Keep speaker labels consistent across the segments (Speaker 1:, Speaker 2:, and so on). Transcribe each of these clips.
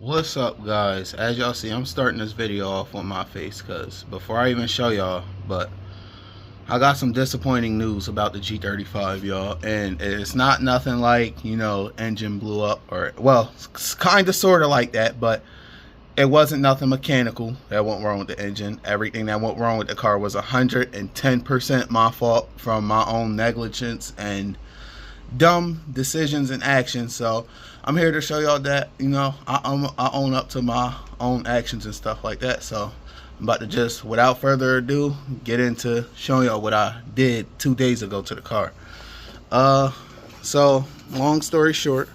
Speaker 1: What's up, guys? As y'all see, I'm starting this video off on my face because before I even show y'all, but I got some disappointing news about the G35, y'all, and it's not nothing like, engine blew up, or, well, it's kind of sort of like that, but it wasn't nothing mechanical that went wrong with the engine. Everything that went wrong with the car was 110% my fault from my own negligence and dumb decisions and actions. So I'm here to show y'all that I own up to my own actions and stuff like that. So I'm about to just, without further ado, get into showing y'all what I did 2 days ago to the car. So long story short,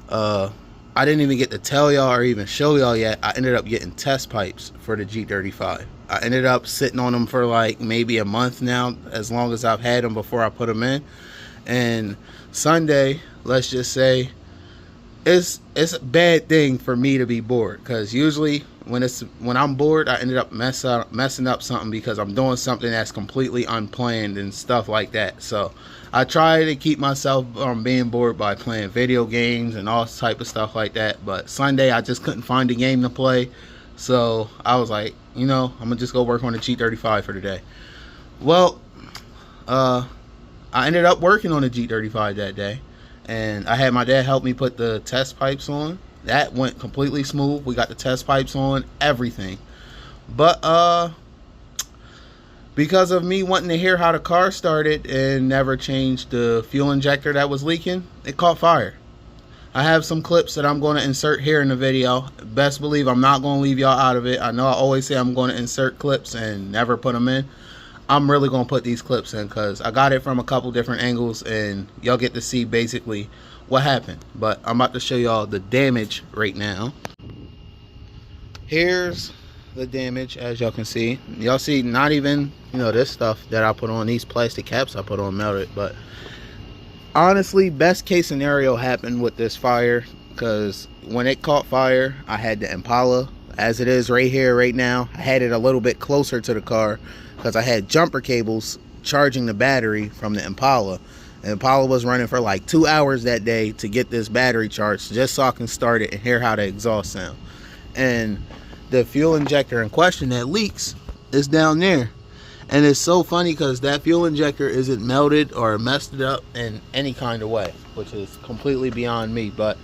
Speaker 1: I didn't even get to tell y'all or even show y'all yet. I ended up getting test pipes for the G35. I ended up sitting on them for like maybe a month now, as long as I've had them before I put them in. And Sunday, let's just say, it's a bad thing for me to be bored, because usually when I'm bored, I ended up messing up something because I'm doing something that's completely unplanned and stuff like that. So I try to keep myself from being bored by playing video games and all type of stuff like that. But Sunday, I just couldn't find a game to play, so I was like, I'm gonna just go work on the G35 for today. Well, I ended up working on the G35 that day, and I had my dad help me put the test pipes on. That went completely smooth. We got the test pipes on, everything. But because of me wanting to hear how the car started and never changed the fuel injector that was leaking, it caught fire. I have some clips that I'm going to insert here in the video. Best believe I'm not going to leave y'all out of it. I know I always say I'm going to insert clips and never put them in. I'm really going to put these clips in because I got it from a couple different angles, and y'all get to see basically what happened. But I'm about to show y'all the damage right now. Here's the damage, as y'all can see. Y'all see not even, this stuff that I put on, these plastic caps I put on melted. But honestly, best case scenario happened with this fire, because when it caught fire, I had the Impala as it is right here right now. I had it a little bit closer to the car because I had jumper cables charging the battery from the Impala. The Impala was running for like 2 hours that day to get this battery charged, just so I can start it and hear how the exhaust sound. And the fuel injector in question that leaks is down there. And it's so funny because that fuel injector isn't melted or messed it up in any kind of way, which is completely beyond me. But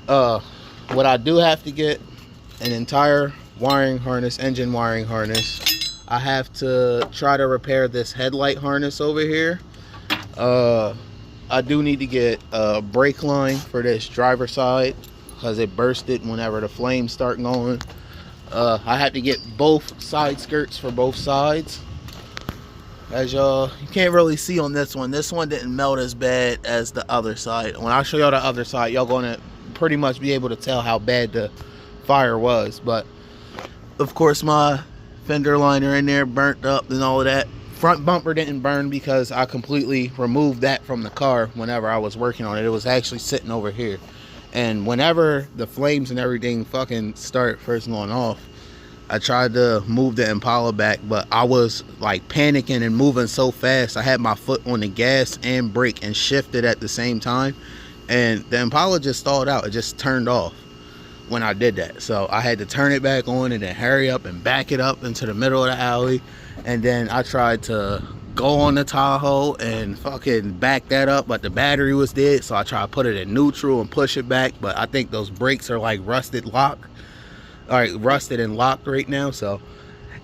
Speaker 1: what I do have to get, an entire wiring harness, engine wiring harness. I have to try to repair this headlight harness over here. I do need to get a brake line for this driver side because it bursted whenever the flames start going. I had to get both side skirts for both sides. As y'all, you can't really see on this one. This one didn't melt as bad as the other side. When I show y'all the other side, y'all gonna pretty much be able to tell how bad the fire was. But of course, my fender liner in there burnt up and all of that. Front bumper didn't burn because I completely removed that from the car whenever I was working on it. It was actually sitting over here. And whenever the flames and everything fucking start first going off, I tried to move the Impala back, but I was like panicking and moving so fast. I had my foot on the gas and brake and shifted at the same time, and the Impala just stalled out. It just turned off when I did that. So I had to turn it back on and then hurry up and back it up into the middle of the alley. And then I tried to go on the Tahoe and fucking back that up, but the battery was dead. So I tried to put it in neutral and push it back, but I think those brakes are like rusted and locked right now. So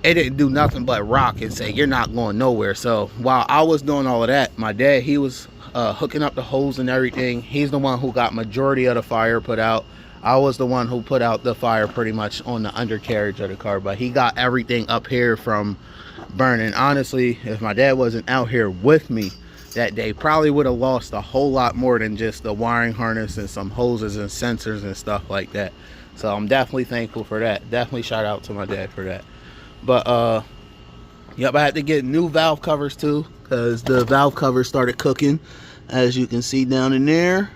Speaker 1: it didn't do nothing but rock and say, you're not going nowhere. So while I was doing all of that, my dad, he was hooking up the hose and everything. He's the one who got majority of the fire put out. I was the one who put out the fire pretty much on the undercarriage of the car, but he got everything up here from burning. Honestly, if my dad wasn't out here with me that day, probably would have lost a whole lot more than just the wiring harness and some hoses and sensors and stuff like that. So I'm definitely thankful for that. Definitely shout out to my dad for that. But yep, I had to get new valve covers too, because the valve covers started cooking, as you can see down in there.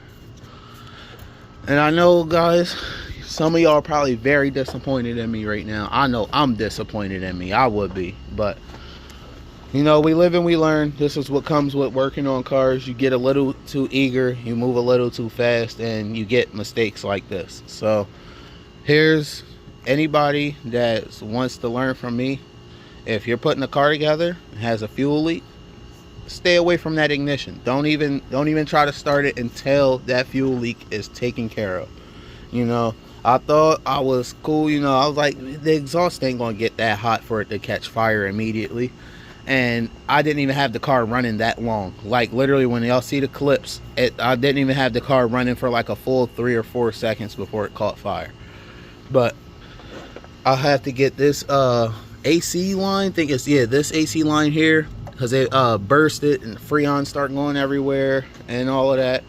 Speaker 1: And I know, guys, some of y'all are probably very disappointed in me right now. I know I'm disappointed in me. I would be. But we live and we learn. This is what comes with working on cars. You get a little too eager, you move a little too fast, and you get mistakes like this. So Here's anybody that wants to learn from me. If you're putting a car together and has a fuel leak, stay away from that ignition. Don't even try to start it until that fuel leak is taken care of. You know, I thought I was cool. You know, I was like, the exhaust ain't gonna get that hot for it to catch fire immediately. And I didn't even have the car running that long. Like literally, when y'all see the clips, I didn't even have the car running for like a full 3 or 4 seconds before it caught fire. But I'll have to get this AC line. I think it's, yeah, this AC line here, because it bursted and Freon started going everywhere and all of that.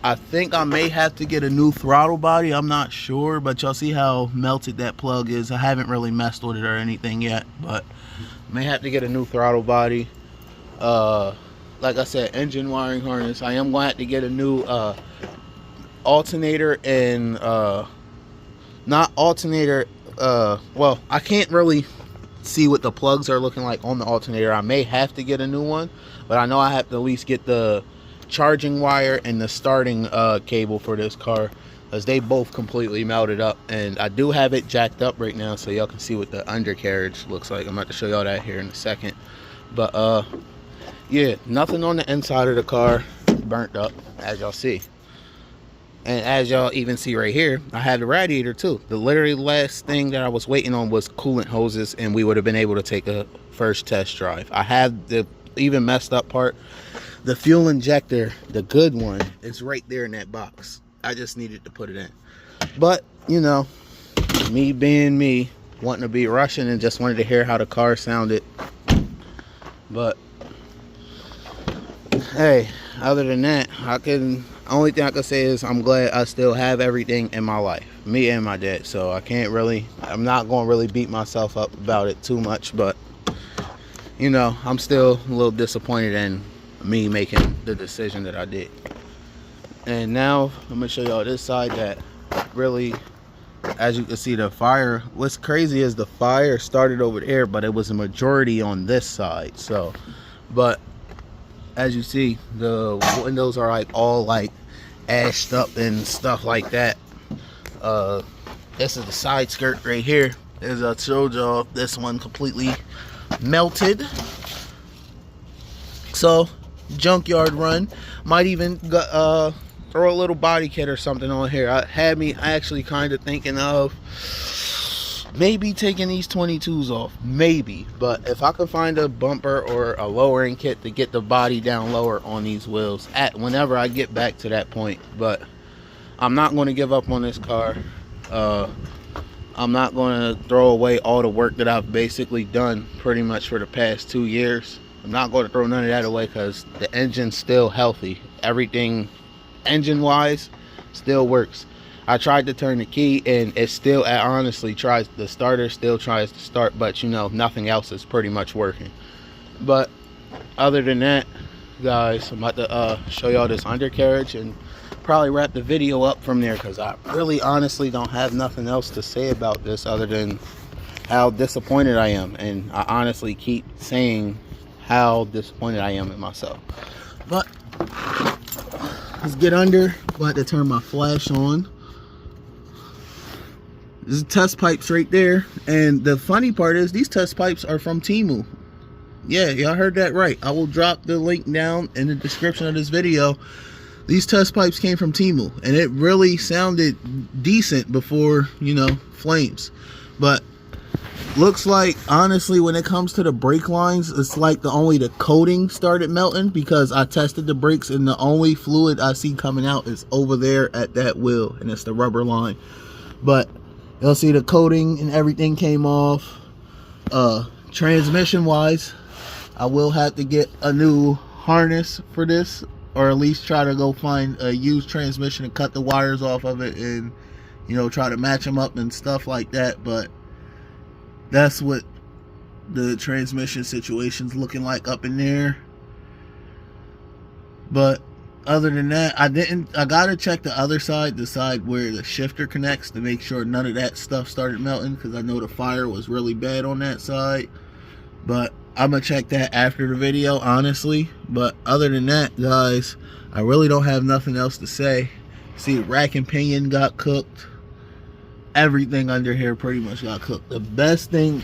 Speaker 1: I think I may have to get a new throttle body. I'm not sure, but y'all see how melted that plug is. I haven't really messed with it or anything yet, but may have to get a new throttle body. Like I said, engine wiring harness. I am going to have to get a new alternator and not alternator. Well, I can't really see what the plugs are looking like on the alternator. I may have to get a new one, but I know I have to at least get the charging wire and the starting cable for this car, because they both completely melted up. And I do have it jacked up right now so y'all can see what the undercarriage looks like. I'm about to show y'all that here in a second. But yeah, nothing on the inside of the car burnt up, as y'all see. And as y'all even see right here, I had the radiator too. The literally last thing that I was waiting on was coolant hoses, and we would have been able to take a first test drive. I had the even messed up part. The fuel injector, the good one, is right there in that box. I just needed to put it in. But, you know, me being me, wanting to be Russian and just wanted to hear how the car sounded. But, hey, other than that, only thing I can say is I'm glad I still have everything in my life. Me and my dad. So I'm not going to really beat myself up about it too much. But, you know, I'm still a little disappointed in me making the decision that I did. And now I'm gonna show y'all this side that really, as you can see, the fire, what's crazy is the fire started over there, but it was a majority on this side. So, but as you see, the windows are like all like ashed up and stuff like that. This is the side skirt right here. As I showed y'all, this one completely melted. So junkyard run. Might even throw a little body kit or something on here. I actually kind of thinking of maybe taking these 22s off, maybe. But if I could find a bumper or a lowering kit to get the body down lower on these wheels whenever I get back to that point. But I'm not going to give up on this car. I'm not going to throw away all the work that I've basically done pretty much for the past 2 years. I'm not going to throw none of that away because the engine's still healthy. Everything engine-wise still works. I tried to turn the key and it still honestly tries, the starter still tries to start, but you know, nothing else is pretty much working. But other than that, guys, I'm about to show y'all this undercarriage and probably wrap the video up from there, because I really honestly don't have nothing else to say about this other than how disappointed I am. And I honestly keep saying how disappointed I am in myself. But let's get under. I'm about to turn my flash on. There's test pipes right there, and the funny part is these test pipes are from Temu. Yeah, y'all heard that right. I will drop the link down in the description of this video. These test pipes came from Temu, and it really sounded decent before, you know, flames. But looks like, honestly, when it comes to the brake lines, it's like only the coating started melting, because I tested the brakes and the only fluid I see coming out is over there at that wheel, and it's the rubber line. But you'll see the coating and everything came off. Transmission wise, I will have to get a new harness for this, or at least try to go find a used transmission and cut the wires off of it and, you know, try to match them up and stuff like that. But that's what the transmission situation's looking like up in there. But other than that, I gotta check the other side, the side where the shifter connects, to make sure none of that stuff started melting, because I know the fire was really bad on that side. But I'm gonna check that after the video, honestly. But other than that, guys, I really don't have nothing else to say. See, rack and pinion got cooked. everything under here pretty much got cooked. The best thing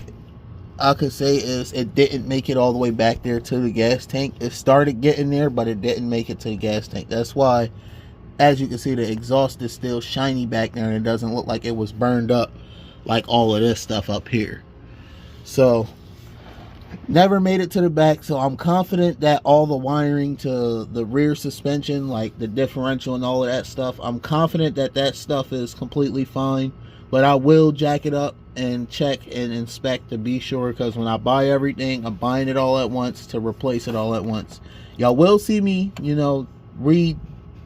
Speaker 1: I could say is it didn't make it all the way back there to the gas tank. It started getting there, but it didn't make it to the gas tank. That's why, as you can see, the exhaust is still shiny back there, and it doesn't look like it was burned up like all of this stuff up here. So never made it to the back. So I'm confident that all the wiring to the rear suspension, like the differential and all of that stuff, I'm confident that that stuff is completely fine. But I will jack it up and check and inspect to be sure, because when I buy everything, I'm buying it all at once to replace it all at once. Y'all will see me, you know,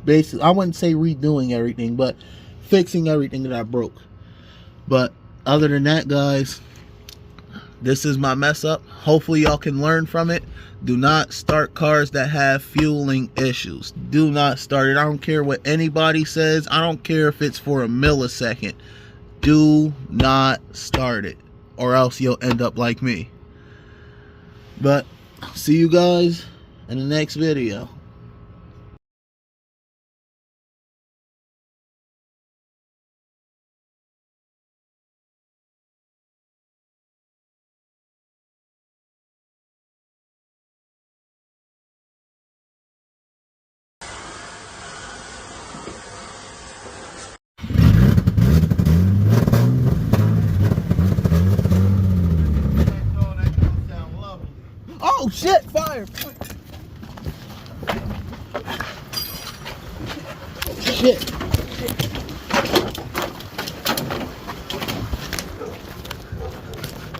Speaker 1: basically, I wouldn't say redoing everything, but fixing everything that I broke. But other than that, guys, this is my mess up. Hopefully y'all can learn from it. Do not start cars that have fueling issues. Do not start it. I don't care what anybody says. I don't care if it's for a millisecond. Do not start it, or else you'll end up like me. But see you guys in the next video. Oh shit, fire! Shit.